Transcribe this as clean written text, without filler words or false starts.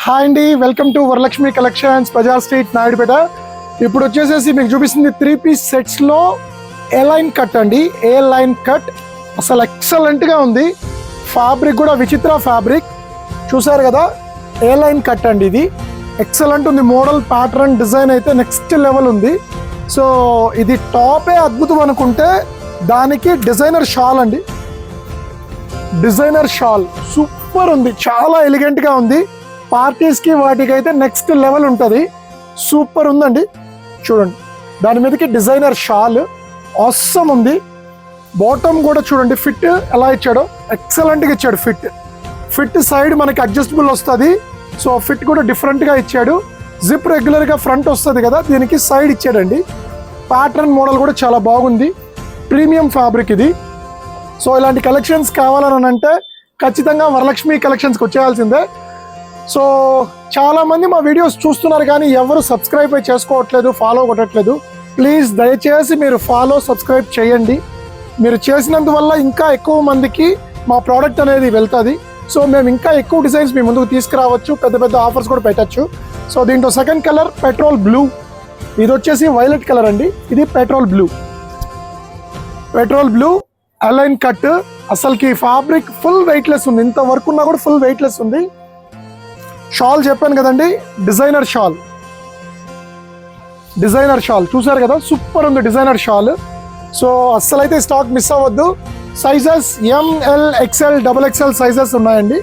Hi అండి, welcome to Varalakshmi Collections, Bazaar Street, Naidupeta. ఇప్పుడు వచ్చేసేసి మీకు చూపిస్తుంది 3-piece సెట్స్లో ఏ లైన్ కట్ అండి. ఏ లైన్ కట్ అసలు ఎక్సలెంట్గా ఉంది. ఫ్యాబ్రిక్ కూడా విచిత్ర ఫ్యాబ్రిక్, చూసారు కదా. ఏ లైన్ కట్ అండి, ఇది ఎక్సలెంట్ ఉంది. మోడల్ ప్యాటర్న్ డిజైన్ అయితే నెక్స్ట్ లెవెల్ ఉంది. సో ఇది టాపే అద్భుతం అనుకుంటే దానికి డిజైనర్ షాల్ అండి. డిజైనర్ షాల్ సూపర్ ఉంది, చాలా ఎలిగెంట్గా ఉంది. పార్టీస్కి వాటికైతే నెక్స్ట్ లెవెల్ ఉంటుంది. సూపర్ ఉందండి, చూడండి. దాని మీదకి డిజైనర్ షాల్ ఆసమ్ ఉంది. బాటమ్ కూడా చూడండి, ఫిట్ ఎలా ఇచ్చాడో ఎక్సలెంట్గా ఇచ్చాడు. ఫిట్ సైడ్ మనకి అడ్జస్టబుల్ వస్తుంది. సో ఫిట్ కూడా డిఫరెంట్గా ఇచ్చాడు. జిప్ రెగ్యులర్గా ఫ్రంట్ వస్తుంది కదా, దీనికి సైడ్ ఇచ్చాడండి. ప్యాటర్న్ మోడల్ కూడా చాలా బాగుంది. ప్రీమియం ఫ్యాబ్రిక్ ఇది. సో ఇలాంటి కలెక్షన్స్ కావాలని అంటే ఖచ్చితంగా వరలక్ష్మి కలెక్షన్స్కి వచ్చేయాల్సిందే. సో చాలామంది మా వీడియోస్ చూస్తున్నారు కానీ ఎవరు సబ్స్క్రైబ్ చేసుకోవట్లేదు, ఫాలో కొట్టట్లేదు. ప్లీజ్ దయచేసి మీరు ఫాలో, సబ్స్క్రైబ్ చేయండి. మీరు చేసినందువల్ల ఇంకా ఎక్కువ మందికి మా ప్రోడక్ట్ అనేది వెళ్తుంది. సో మేము ఇంకా ఎక్కువ డిజైన్స్ మీ ముందుకు తీసుకురావచ్చు, పెద్ద పెద్ద ఆఫర్స్ కూడా పెట్టచ్చు. సో దీంట్లో సెకండ్ కలర్ పెట్రోల్ బ్లూ, ఇది వచ్చేసి వైలెట్ కలర్ అండి. ఇది పెట్రోల్ బ్లూ అలైన్ కట్. అసలుకి ఫ్యాబ్రిక్ ఫుల్ వెయిట్లెస్ ఉంది. ఇంత వర్క్ ఉన్నా కూడా ఫుల్ వెయిట్లెస్ ఉంది. షాల్ చెప్పాను కదండి, డిజైనర్ షాల్ చూసారు కదా, సూపర్ ఉంది డిజైనర్ షాల్. సో అస్సలైతే స్టాక్ మిస్ అవ్వద్దు. Sizes ML XL XXL sizes ఉన్నాయండి.